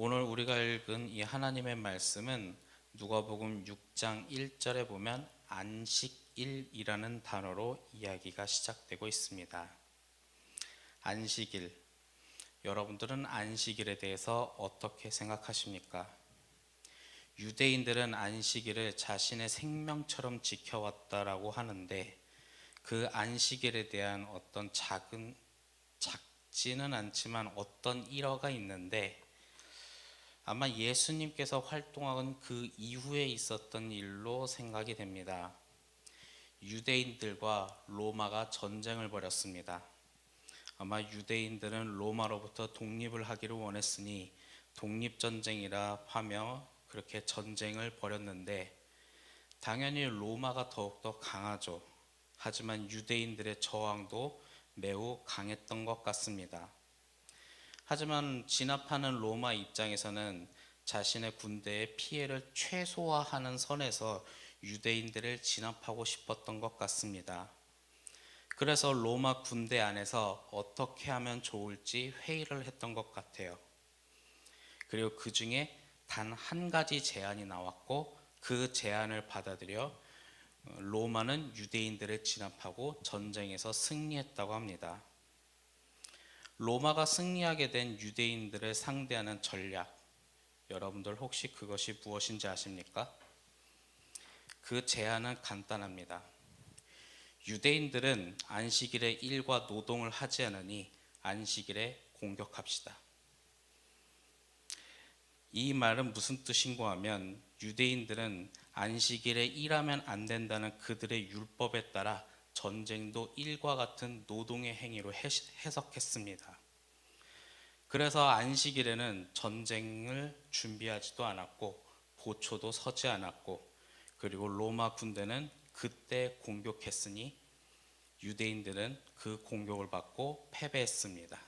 오늘 우리가 읽은 이 하나님의 말씀은 누가복음 6장 1절에 보면 안식일이라는 단어로 이야기가 시작되고 있습니다. 안식일, 여러분들은 안식일에 대해서 어떻게 생각하십니까? 유대인들은 안식일을 자신의 생명처럼 지켜왔다라고 하는데 그 안식일에 대한 어떤 작지는 않지만 어떤 일화가 있는데 아마 예수님께서 활동한 그 이후에 있었던 일로 생각이 됩니다. 유대인들과 로마가 전쟁을 벌였습니다. 아마 유대인들은 로마로부터 독립을 하기를 원했으니 독립전쟁이라 하며 그렇게 전쟁을 벌였는데 당연히 로마가 더욱더 강하죠. 하지만 유대인들의 저항도 매우 강했던 것 같습니다. 하지만 진압하는 로마 입장에서는 자신의 군대의 피해를 최소화하는 선에서 유대인들을 진압하고 싶었던 것 같습니다. 그래서 로마 군대 안에서 어떻게 하면 좋을지 회의를 했던 것 같아요. 그리고 그 중에 단 한 가지 제안이 나왔고 그 제안을 받아들여 로마는 유대인들을 진압하고 전쟁에서 승리했다고 합니다. 로마가 승리하게 된 유대인들을 상대하는 전략, 여러분들 혹시 그것이 무엇인지 아십니까? 그 제안은 간단합니다. 유대인들은 안식일에 일과 노동을 하지 않으니 안식일에 공격합시다. 이 말은 무슨 뜻인가 하면 유대인들은 안식일에 일하면 안 된다는 그들의 율법에 따라 전쟁도 일과 같은 노동의 행위로 해석했습니다. 그래서 안식일에는 전쟁을 준비하지도 않았고 보초도 서지 않았고 그리고 로마 군대는 그때 공격했으니 유대인들은 그 공격을 받고 패배했습니다.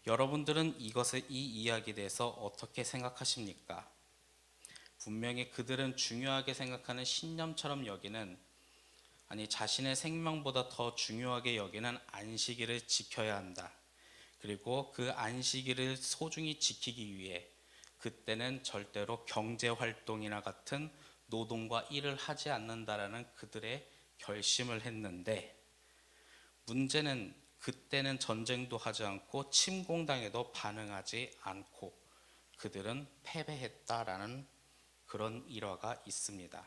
여러분들은 이 이야기에 대해서 어떻게 생각하십니까? 분명히 그들은 중요하게 생각하는 신념처럼 여기는, 아니 자신의 생명보다 더 중요하게 여기는 안식일을 지켜야 한다. 그리고 그 안식일을 소중히 지키기 위해 그때는 절대로 경제활동이나 같은 노동과 일을 하지 않는다라는 그들의 결심을 했는데, 문제는 그때는 전쟁도 하지 않고 침공당해도 반응하지 않고 그들은 패배했다라는 그런 일화가 있습니다.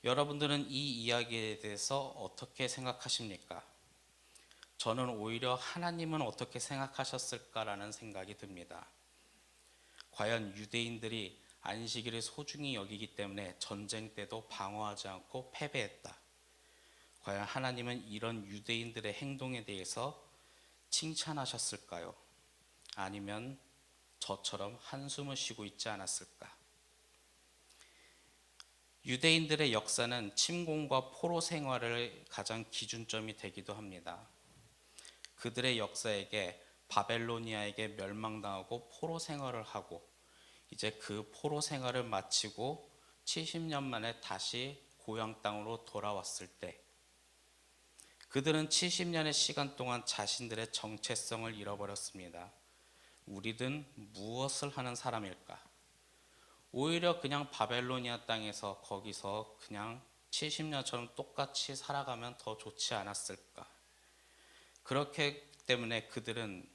여러분들은 이 이야기에 대해서 어떻게 생각하십니까? 저는 오히려 하나님은 어떻게 생각하셨을까라는 생각이 듭니다. 과연 유대인들이 안식일을 소중히 여기기 때문에 전쟁 때도 방어하지 않고 패배했다. 과연 하나님은 이런 유대인들의 행동에 대해서 칭찬하셨을까요? 아니면 저처럼 한숨을 쉬고 있지 않았을까? 유대인들의 역사는 침공과 포로 생활을 가장 기준점이 되기도 합니다. 그들의 역사에게 바벨로니아에게 멸망당하고 포로 생활을 하고 이제 그 포로 생활을 마치고 70년 만에 다시 고향 땅으로 돌아왔을 때 그들은 70년의 시간 동안 자신들의 정체성을 잃어버렸습니다. 우리는 무엇을 하는 사람일까? 오히려 그냥 바벨로니아 땅에서 거기서 그냥 70년처럼 똑같이 살아가면 더 좋지 않았을까? 그렇기 때문에 그들은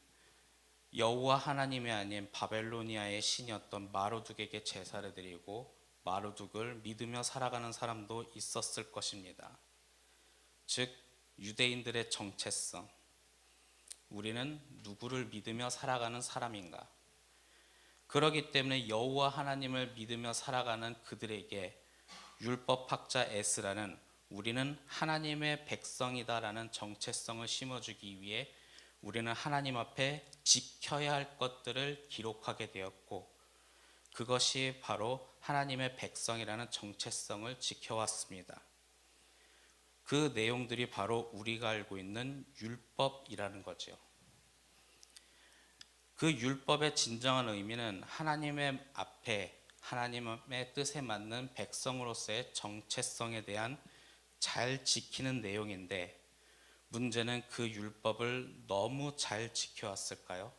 여호와 하나님이 아닌 바벨로니아의 신이었던 마르둑에게 제사를 드리고 마르둑을 믿으며 살아가는 사람도 있었을 것입니다. 즉 유대인들의 정체성, 우리는 누구를 믿으며 살아가는 사람인가? 그렇기 때문에 여호와 하나님을 믿으며 살아가는 그들에게 율법학자 에스라는 우리는 하나님의 백성이다라는 정체성을 심어주기 위해 우리는 하나님 앞에 지켜야 할 것들을 기록하게 되었고 그것이 바로 하나님의 백성이라는 정체성을 지켜왔습니다. 그 내용들이 바로 우리가 알고 있는 율법이라는 거죠. 그 율법의 진정한 의미는 하나님의 앞에 하나님의 뜻에 맞는 백성으로서의 정체성에 대한 잘 지키는 내용인데 문제는 그 율법을 너무 잘 지켜왔을까요?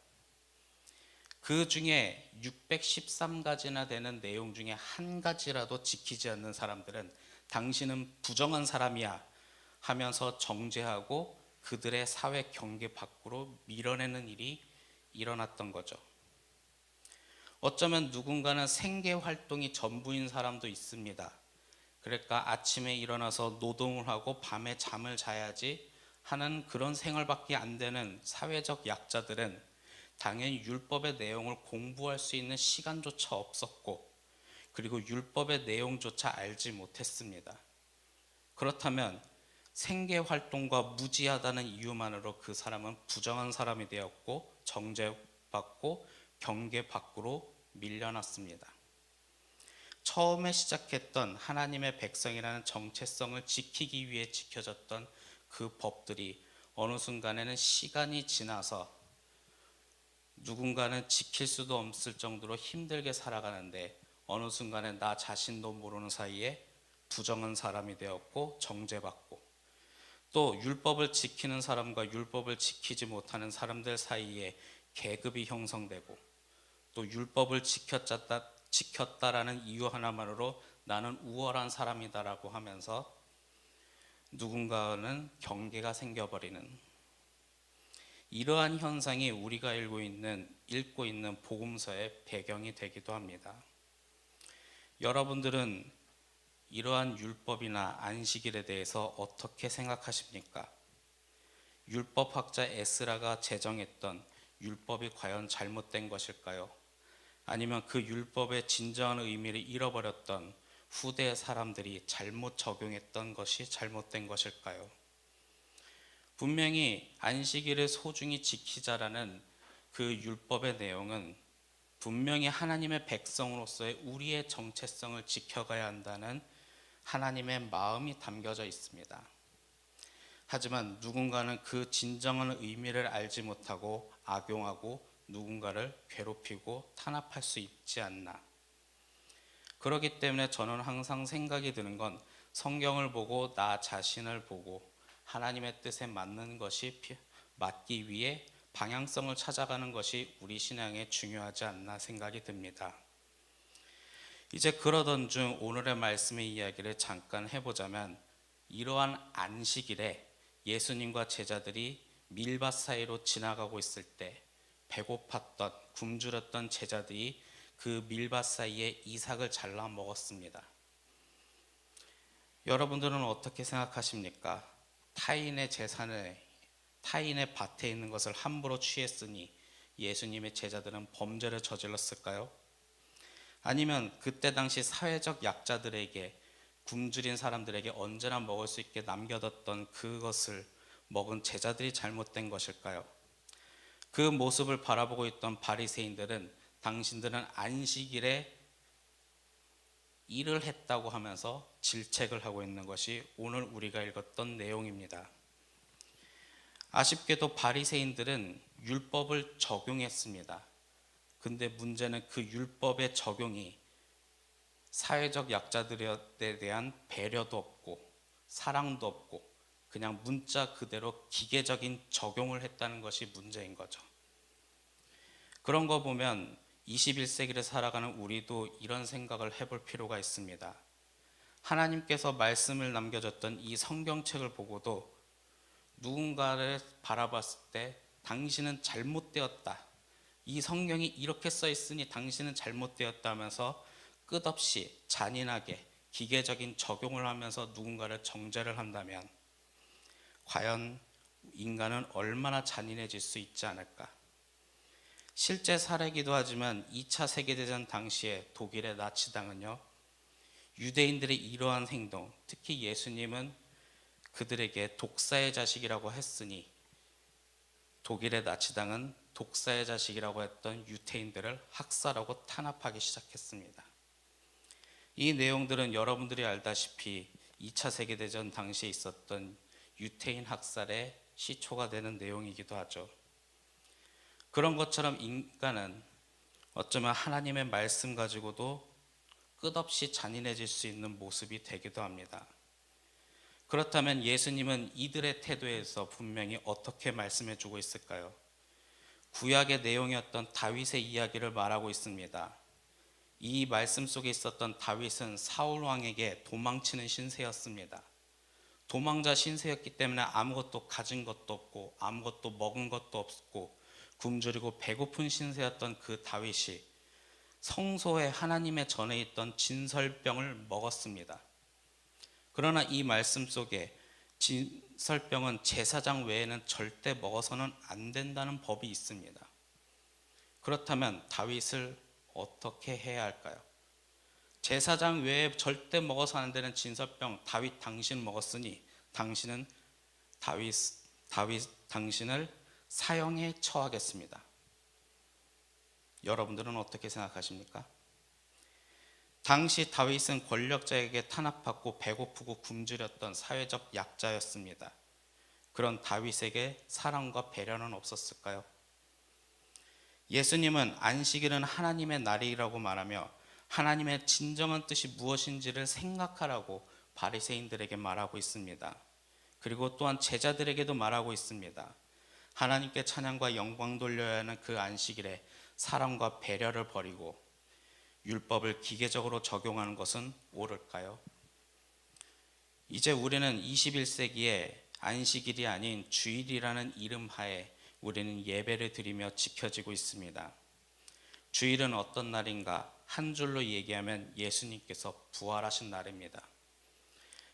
그 중에 613가지나 되는 내용 중에 한 가지라도 지키지 않는 사람들은 당신은 부정한 사람이야 하면서 정죄하고 그들의 사회 경계 밖으로 밀어내는 일이 일어났던 거죠. 어쩌면 누군가는 생계 활동이 전부인 사람도 있습니다. 그러니까 아침에 일어나서 노동을 하고 밤에 잠을 자야지 하는 그런 생활밖에 안 되는 사회적 약자들은 당연히 율법의 내용을 공부할 수 있는 시간조차 없었고, 그리고 율법의 내용조차 알지 못했습니다. 그렇다면 생계 활동과 무지하다는 이유만으로 그 사람은 부정한 사람이 되었고 정죄받고 경계 밖으로 밀려났습니다. 처음에 시작했던 하나님의 백성이라는 정체성을 지키기 위해 지켜졌던 그 법들이 어느 순간에는 시간이 지나서 누군가는 지킬 수도 없을 정도로 힘들게 살아가는데 어느 순간에 나 자신도 모르는 사이에 부정한 사람이 되었고 정죄받고, 또 율법을 지키는 사람과 율법을 지키지 못하는 사람들 사이에 계급이 형성되고, 또 율법을 지켰다라는 이유 하나만으로 나는 우월한 사람이다라고 하면서 누군가는 경계가 생겨버리는, 이러한 현상이 우리가 읽고 있는 복음서의 배경이 되기도 합니다. 여러분들은 이러한 율법이나 안식일에 대해서 어떻게 생각하십니까? 율법학자 에스라가 제정했던 율법이 과연 잘못된 것일까요? 아니면 그 율법의 진정한 의미를 잃어버렸던 후대 사람들이 잘못 적용했던 것이 잘못된 것일까요? 분명히 안식일을 소중히 지키자라는 그 율법의 내용은 분명히 하나님의 백성으로서의 우리의 정체성을 지켜가야 한다는 하나님의 마음이 담겨져 있습니다. 하지만 누군가는 그 진정한 의미를 알지 못하고 악용하고 누군가를 괴롭히고 탄압할 수 있지 않나. 그렇기 때문에 저는 항상 생각이 드는 건 성경을 보고 나 자신을 보고 하나님의 뜻에 맞기 위해 방향성을 찾아가는 것이 우리 신앙에 중요하지 않나 생각이 듭니다. 이제 그러던 중 오늘의 말씀의 이야기를 잠깐 해보자면, 이러한 안식일에 예수님과 제자들이 밀밭 사이로 지나가고 있을 때 배고팠던 굶주렸던 제자들이 그 밀밭 사이에 이삭을 잘라 먹었습니다. 여러분들은 어떻게 생각하십니까? 타인의 재산을, 타인의 밭에 있는 것을 함부로 취했으니 예수님의 제자들은 범죄를 저질렀을까요? 아니면 그때 당시 사회적 약자들에게, 굶주린 사람들에게 언제나 먹을 수 있게 남겨뒀던 그것을 먹은 제자들이 잘못된 것일까요? 그 모습을 바라보고 있던 바리새인들은 당신들은 안식일에 일을 했다고 하면서 질책을 하고 있는 것이 오늘 우리가 읽었던 내용입니다. 아쉽게도 바리새인들은 율법을 적용했습니다. 근데 문제는 그 율법의 적용이 사회적 약자들에 대한 배려도 없고 사랑도 없고 그냥 문자 그대로 기계적인 적용을 했다는 것이 문제인 거죠. 그런 거 보면 21세기를 살아가는 우리도 이런 생각을 해볼 필요가 있습니다. 하나님께서 말씀을 남겨줬던 이 성경책을 보고도 누군가를 바라봤을 때 당신은 잘못되었다, 이 성경이 이렇게 써 있으니 당신은 잘못되었다 하면서 끝없이 잔인하게 기계적인 적용을 하면서 누군가를 정죄를 한다면 과연 인간은 얼마나 잔인해질 수 있지 않을까. 실제 사례이기도 하지만 2차 세계대전 당시에 독일의 나치당은요, 유대인들의 이러한 행동, 특히 예수님은 그들에게 독사의 자식이라고 했으니 독일의 나치당은 독사의 자식이라고 했던 유태인들을 학살하고 탄압하기 시작했습니다. 이 내용들은 여러분들이 알다시피 2차 세계대전 당시에 있었던 유태인 학살의 시초가 되는 내용이기도 하죠. 그런 것처럼 인간은 어쩌면 하나님의 말씀 가지고도 끝없이 잔인해질 수 있는 모습이 되기도 합니다. 그렇다면 예수님은 이들의 태도에서 분명히 어떻게 말씀해 주고 있을까요? 구약의 내용이었던 다윗의 이야기를 말하고 있습니다. 이 말씀 속에 있었던 다윗은 사울 왕에게 도망치는 신세였습니다. 도망자 신세였기 때문에 아무것도 가진 것도 없고 아무것도 먹은 것도 없고 굶주리고 배고픈 신세였던 그 다윗이 성소에 하나님의 전에 있던 진설병을 먹었습니다. 그러나 이 말씀 속에 진설병은 제사장 외에는 절대 먹어서는 안 된다는 법이 있습니다. 그렇다면 다윗을 어떻게 해야 할까요? 제사장 외에 절대 먹어서 안 되는 진설병, 다윗 당신 먹었으니 당신은 다윗 당신을 사형에 처하겠습니다. 여러분들은 어떻게 생각하십니까? 당시 다윗은 권력자에게 탄압받고 배고프고 굶주렸던 사회적 약자였습니다. 그런 다윗에게 사랑과 배려는 없었을까요? 예수님은 안식일은 하나님의 날이라고 말하며 하나님의 진정한 뜻이 무엇인지를 생각하라고 바리새인들에게 말하고 있습니다. 그리고 또한 제자들에게도 말하고 있습니다. 하나님께 찬양과 영광 돌려야 하는 그 안식일에 사랑과 배려를 버리고 율법을 기계적으로 적용하는 것은 옳을까요? 이제 우리는 21세기에 안식일이 아닌 주일이라는 이름 하에 우리는 예배를 드리며 지켜지고 있습니다. 주일은 어떤 날인가? 한 줄로 얘기하면 예수님께서 부활하신 날입니다.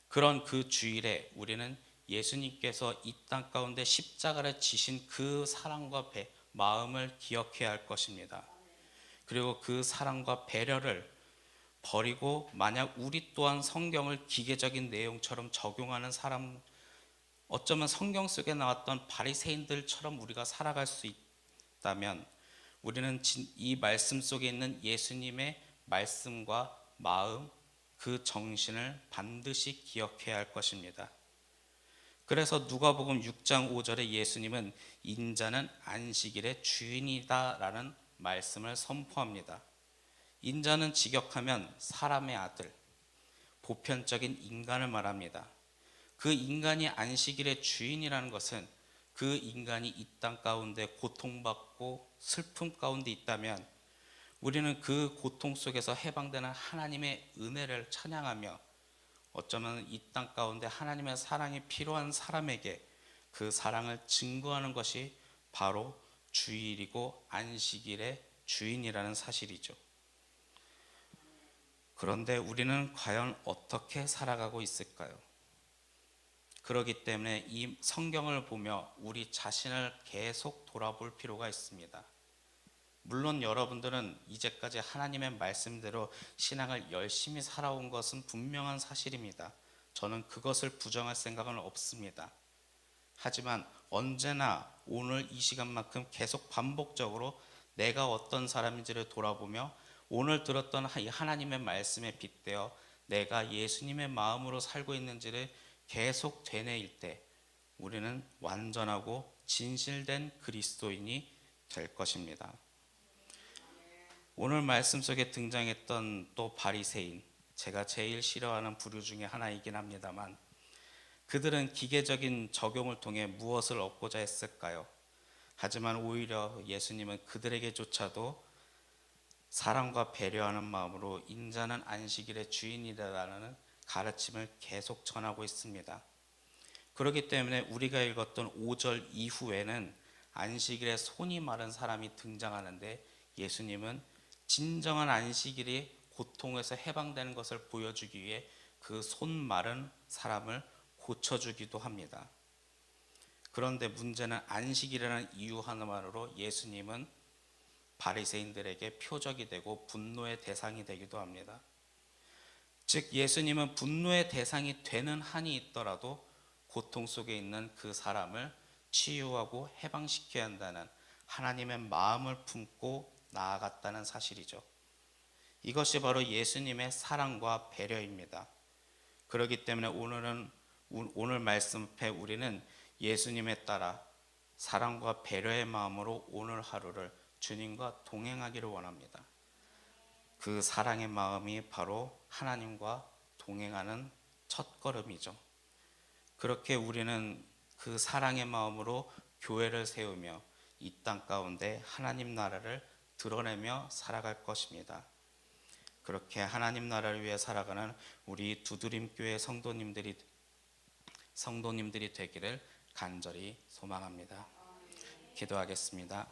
그런 그 주일에 우리는 예수님께서 이 땅 가운데 십자가를 지신 그 사랑과 마음을 기억해야 할 것입니다. 그리고 그 사랑과 배려를 버리고 만약 우리 또한 성경을 기계적인 내용처럼 적용하는 사람, 어쩌면 성경 속에 나왔던 바리새인들처럼 우리가 살아갈 수 있다면 우리는 이 말씀 속에 있는 예수님의 말씀과 마음, 그 정신을 반드시 기억해야 할 것입니다. 그래서 누가복음 6장 5절에 예수님은 인자는 안식일의 주인이다 라는 말씀을 선포합니다. 인자는 직역하면 사람의 아들, 보편적인 인간을 말합니다. 그 인간이 안식일의 주인이라는 것은 그 인간이 이 땅 가운데 고통받고 슬픔 가운데 있다면 우리는 그 고통 속에서 해방되는 하나님의 은혜를 찬양하며 어쩌면 이 땅 가운데 하나님의 사랑이 필요한 사람에게 그 사랑을 증거하는 것이 바로 주일이고 안식일의 주인이라는 사실이죠. 그런데 우리는 과연 어떻게 살아가고 있을까요? 그렇기 때문에 이 성경을 보며 우리 자신을 계속 돌아볼 필요가 있습니다. 물론 여러분들은 이제까지 하나님의 말씀대로 신앙을 열심히 살아온 것은 분명한 사실입니다. 저는 그것을 부정할 생각은 없습니다. 하지만 언제나 오늘 이 시간만큼 계속 반복적으로 내가 어떤 사람인지를 돌아보며 오늘 들었던 이 하나님의 말씀에 빗대어 내가 예수님의 마음으로 살고 있는지를 계속 되뇌일 때 우리는 완전하고 진실된 그리스도인이 될 것입니다. 오늘 말씀 속에 등장했던 또 바리새인, 제가 제일 싫어하는 부류 중에 하나이긴 합니다만 그들은 기계적인 적용을 통해 무엇을 얻고자 했을까요? 하지만 오히려 예수님은 그들에게조차도 사랑과 배려하는 마음으로 인자는 안식일의 주인이라는 가르침을 계속 전하고 있습니다. 그렇기 때문에 우리가 읽었던 5절 이후에는 안식일에 손이 마른 사람이 등장하는데 예수님은 진정한 안식일이 고통에서 해방되는 것을 보여주기 위해 그 손 마른 사람을 고쳐주기도 합니다. 그런데 문제는 안식일이라는 이유 하나만으로 예수님은 바리새인들에게 표적이 되고 분노의 대상이 되기도 합니다. 즉 예수님은 분노의 대상이 되는 한이 있더라도 고통 속에 있는 그 사람을 치유하고 해방시켜야 한다는 하나님의 마음을 품고 나아갔다는 사실이죠. 이것이 바로 예수님의 사랑과 배려입니다. 그렇기 때문에 오늘 말씀 앞에 우리는 예수님에 따라 사랑과 배려의 마음으로 오늘 하루를 주님과 동행하기를 원합니다. 그 사랑의 마음이 바로 하나님과 동행하는 첫걸음이죠. 그렇게 우리는 그 사랑의 마음으로 교회를 세우며 이 땅 가운데 하나님 나라를 드러내며 살아갈 것입니다. 그렇게 하나님 나라를 위해 살아가는 우리 두드림교회 성도님들이 되기를 간절히 소망합니다. 기도하겠습니다.